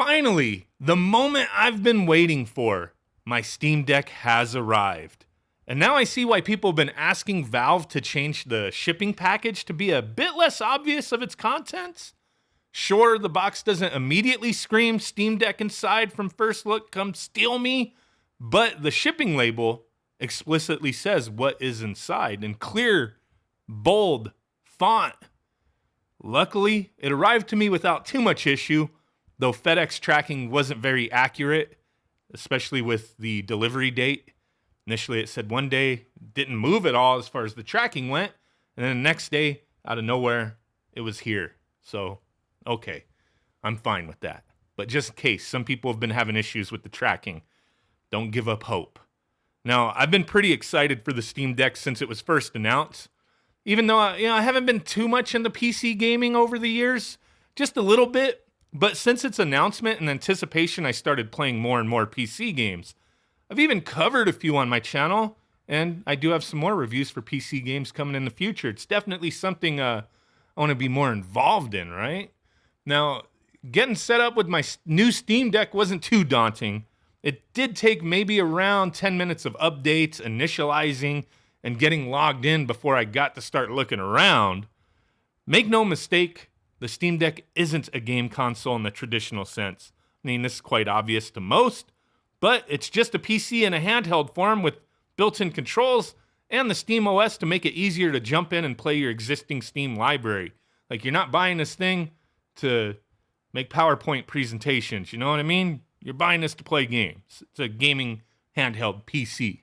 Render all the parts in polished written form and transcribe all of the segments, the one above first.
Finally, the moment I've been waiting for, my Steam Deck has arrived. And now I see why people have been asking Valve to change the shipping package to be a bit less obvious of its contents. Sure, the box doesn't immediately scream Steam Deck inside from first look, come steal me, but the shipping label explicitly says what is inside in clear, bold font. Luckily, it arrived to me without too much issue, though FedEx tracking wasn't very accurate, especially with the delivery date. Initially, it said one day, didn't move at all as far as the tracking went, and then the next day, out of nowhere, it was here. So, okay, I'm fine with that. But just in case, some people have been having issues with the tracking. Don't give up hope. Now, I've been pretty excited for the Steam Deck since it was first announced. Even though I haven't been too much into PC gaming over the years, just a little bit. But since its announcement and anticipation, I started playing more and more PC games. I've even covered a few on my channel, and I do have some more reviews for PC games coming in the future. It's definitely something I want to be more involved in, right? Now, getting set up with my new Steam Deck wasn't too daunting. It did take maybe around 10 minutes of updates, initializing, and getting logged in before I got to start looking around. Make no mistake, the Steam Deck isn't a game console in the traditional sense. I mean, this is quite obvious to most, but it's just a PC in a handheld form with built-in controls and the Steam OS to make it easier to jump in and play your existing Steam library. Like, you're not buying this thing to make PowerPoint presentations, you know what I mean? You're buying this to play games. It's a gaming handheld PC.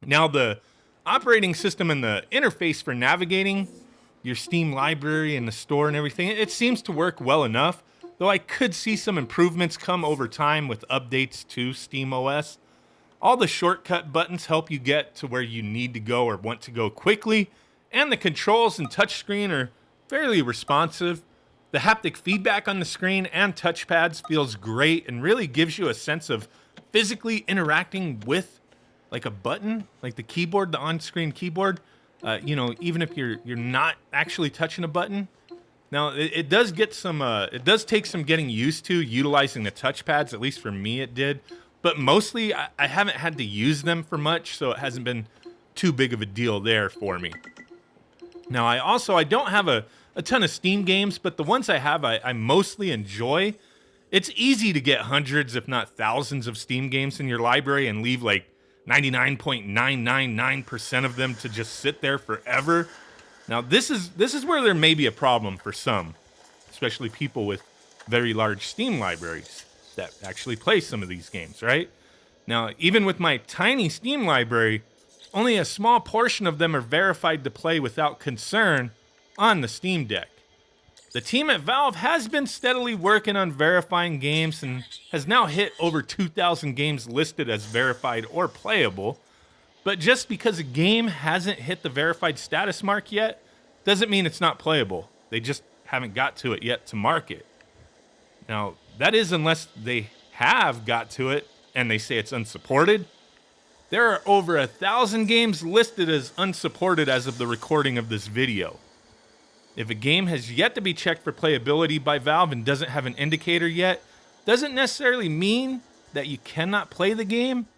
Now, the operating system and the interface for navigating your Steam library and the store and everything, it seems to work well enough, though I could see some improvements come over time with updates to Steam OS. All the shortcut buttons help you get to where you need to go or want to go quickly, and the controls and touchscreen are fairly responsive. The haptic feedback on the screen and touchpads feels great and really gives you a sense of physically interacting with like a button, like the keyboard, the on-screen keyboard. Even if you're not actually touching a button. Now, it does get some. It does take some getting used to utilizing the touchpads. At least for me, it did. But mostly, I haven't had to use them for much, so it hasn't been too big of a deal there for me. Now, I don't have a ton of Steam games, but the ones I have, I mostly enjoy. It's easy to get hundreds, if not thousands, of Steam games in your library and leave like 99.999% of them to just sit there forever. Now, this is where there may be a problem for some, especially people with very large Steam libraries that actually play some of these games, right? Now, even with my tiny Steam library, only a small portion of them are verified to play without concern on the Steam Deck. The team at Valve has been steadily working on verifying games and has now hit over 2,000 games listed as verified or playable. But just because a game hasn't hit the verified status mark yet, doesn't mean it's not playable. They just haven't got to it yet to market. Now, that is unless they have got to it and they say it's unsupported. There are over 1,000 games listed as unsupported as of the recording of this video. If a game has yet to be checked for playability by Valve and doesn't have an indicator yet, doesn't necessarily mean that you cannot play the game.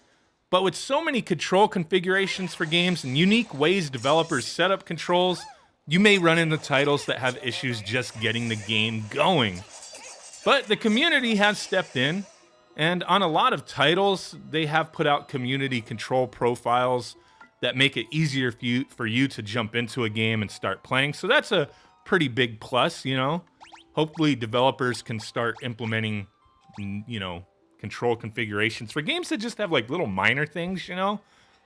But with so many control configurations for games and unique ways developers set up controls, you may run into titles that have issues just getting the game going. But the community has stepped in, and on a lot of titles, they have put out community control profiles that make it easier for you to jump into a game and start playing. So that's a pretty big plus, you know. Hopefully developers can start implementing, control configurations for games that just have like little minor things,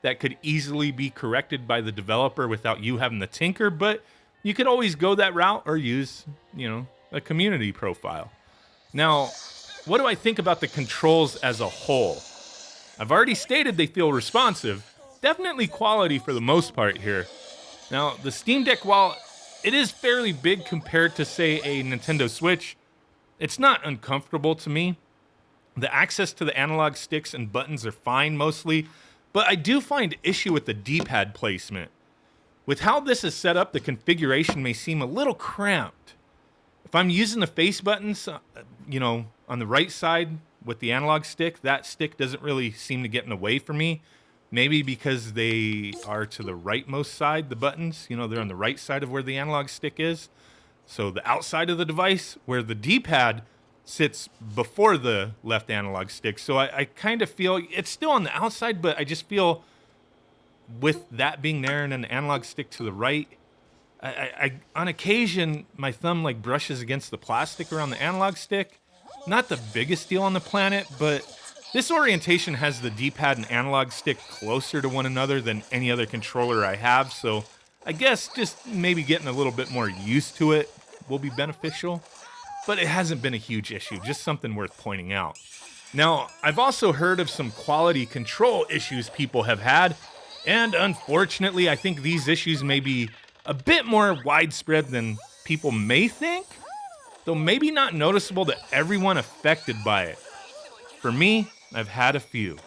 that could easily be corrected by the developer without you having to tinker. But you could always go that route or use, a community profile. Now, what do I think about the controls as a whole? I've already stated they feel responsive. Definitely quality for the most part here. Now, the Steam Deck, while it is fairly big compared to, say, a Nintendo Switch, it's not uncomfortable to me. The access to the analog sticks and buttons are fine mostly, but I do find issue with the D-pad placement. With how this is set up, the configuration may seem a little cramped. If I'm using the face buttons, on the right side with the analog stick, that stick doesn't really seem to get in the way for me. Maybe because they are to the rightmost side, the buttons, they're on the right side of where the analog stick is. So the outside of the device where the D-pad sits before the left analog stick. So I kind of feel it's still on the outside, but I just feel with that being there and an analog stick to the right, I on occasion, my thumb like brushes against the plastic around the analog stick. Not the biggest deal on the planet, but this orientation has the D-pad and analog stick closer to one another than any other controller I have. So I guess just maybe getting a little bit more used to it will be beneficial. But it hasn't been a huge issue, just something worth pointing out. Now, I've also heard of some quality control issues people have had, and unfortunately, I think these issues may be a bit more widespread than people may think, though maybe not noticeable to everyone affected by it. For me, I've had a few.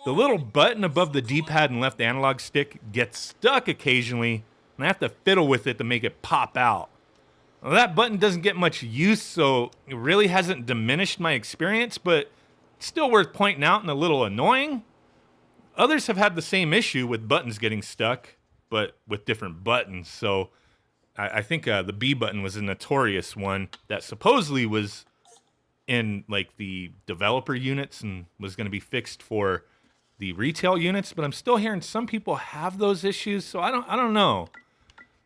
The little button above the D-pad and left analog stick gets stuck occasionally, and I have to fiddle with it to make it pop out. Well, that button doesn't get much use, so it really hasn't diminished my experience, but it's still worth pointing out and a little annoying. Others have had the same issue with buttons getting stuck, but with different buttons. So I think the B button was a notorious one that supposedly was in like the developer units and was going to be fixed for the retail units, but I'm still hearing some people have those issues, so I don't know.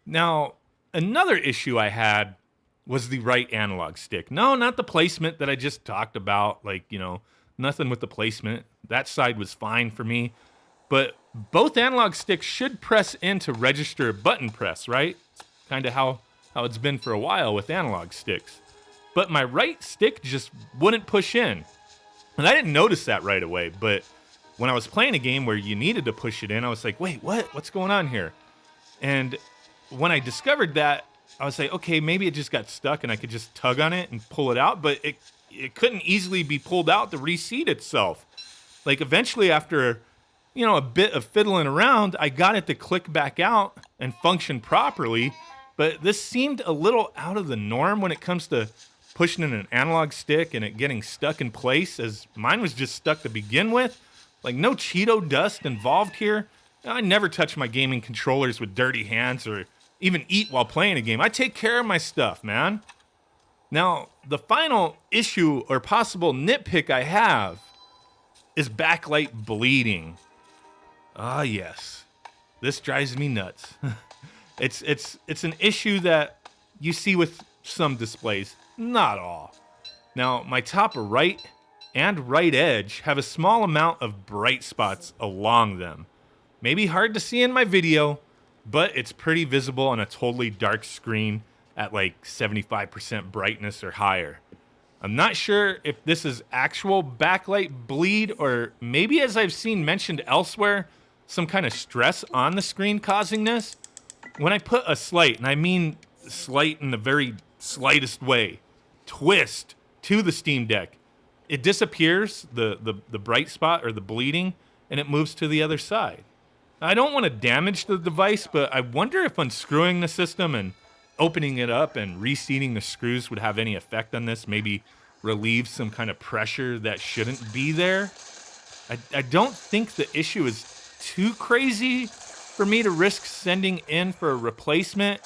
Now, another issue I had was the right analog stick. No, not the placement that I just talked about. Like, nothing with the placement. That side was fine for me. But both analog sticks should press in to register a button press, right? It's kind of how it's been for a while with analog sticks. But my right stick just wouldn't push in. And I didn't notice that right away. But when I was playing a game where you needed to push it in, I was like, wait, what? What's going on here? And when I discovered that, I was like, okay, maybe it just got stuck and I could just tug on it and pull it out, but it couldn't easily be pulled out to reseat itself. Like eventually after, a bit of fiddling around, I got it to click back out and function properly, but this seemed a little out of the norm when it comes to pushing in an analog stick and it getting stuck in place, as mine was just stuck to begin with. Like no Cheeto dust involved here. I never touch my gaming controllers with dirty hands or even eat while playing a game. I take care of my stuff, man. Now, the final issue or possible nitpick I have is backlight bleeding. Ah, yes. This drives me nuts. It's an issue that you see with some displays, not all. Now, my top right and right edge have a small amount of bright spots along them. Maybe hard to see in my video, but it's pretty visible on a totally dark screen at like 75% brightness or higher. I'm not sure if this is actual backlight bleed or maybe, as I've seen mentioned elsewhere, some kind of stress on the screen causing this. When I put a slight, and I mean slight in the very slightest way, twist to the Steam Deck, it disappears, the bright spot or the bleeding, and it moves to the other side. I don't want to damage the device, but I wonder if unscrewing the system and opening it up and reseating the screws would have any effect on this, maybe relieve some kind of pressure that shouldn't be there. I don't think the issue is too crazy for me to risk sending in for a replacement,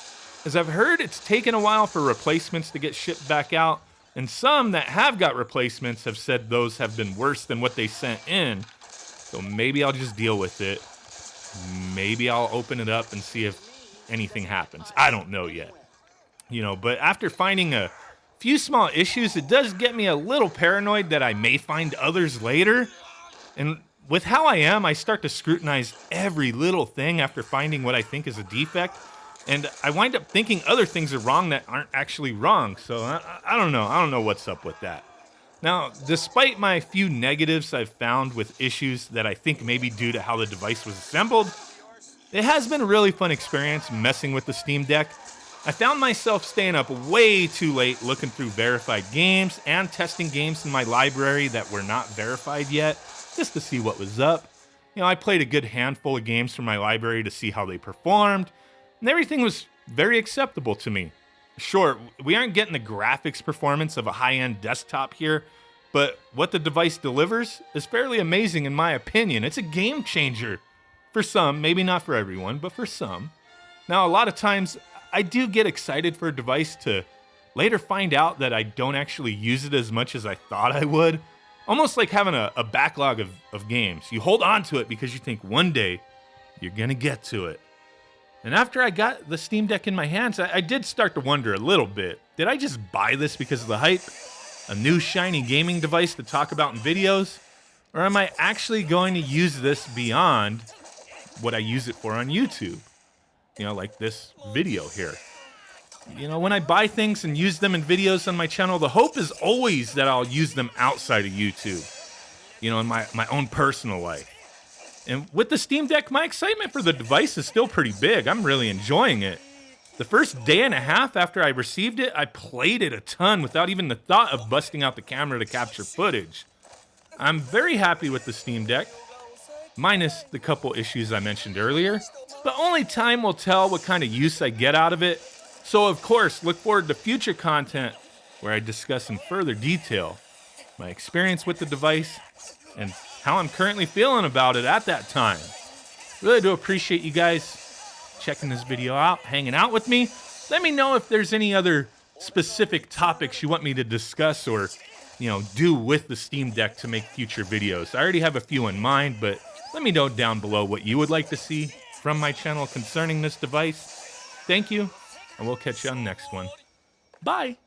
as I've heard it's taken a while for replacements to get shipped back out, and some that have got replacements have said those have been worse than what they sent in. So maybe I'll just deal with it. Maybe I'll open it up and see if anything happens. I don't know yet. But after finding a few small issues, it does get me a little paranoid that I may find others later. And with how I am, I start to scrutinize every little thing after finding what I think is a defect. And I wind up thinking other things are wrong that aren't actually wrong. So I don't know. I don't know what's up with that. Now, despite my few negatives I've found with issues that I think may be due to how the device was assembled, it has been a really fun experience messing with the Steam Deck. I found myself staying up way too late looking through verified games and testing games in my library that were not verified yet, just to see what was up. I played a good handful of games from my library to see how they performed, and everything was very acceptable to me. Sure, we aren't getting the graphics performance of a high-end desktop here, But what the device delivers is fairly amazing in my opinion. It's a game changer. For some, maybe not for everyone, but for some. Now, a lot of times, I do get excited for a device to later find out that I don't actually use it as much as I thought I would. Almost like having a backlog of games. You hold on to it because you think one day you're going to get to it. And after I got the Steam Deck in my hands, I did start to wonder a little bit. Did I just buy this because of the hype? A new shiny gaming device to talk about in videos? Or am I actually going to use this beyond what I use it for on YouTube? You know, like this video here. You know, when I buy things and use them in videos on my channel, the hope is always that I'll use them outside of YouTube. You know, in my own personal life. And with the Steam Deck, my excitement for the device is still pretty big. I'm really enjoying it. The first day and a half after I received it, I played it a ton without even the thought of busting out the camera to capture footage. I'm very happy with the Steam Deck, minus the couple issues I mentioned earlier, but only time will tell what kind of use I get out of it. So of course, look forward to future content where I discuss in further detail my experience with the device and how I'm currently feeling about it at that time. Really do appreciate you guys checking this video out, hanging out with me. Let me know if there's any other specific topics you want me to discuss or, you know, do with the Steam Deck to make future videos. I already have a few in mind, but let me know down below what you would like to see from my channel concerning this device. Thank you, and we'll catch you on the next one. Bye.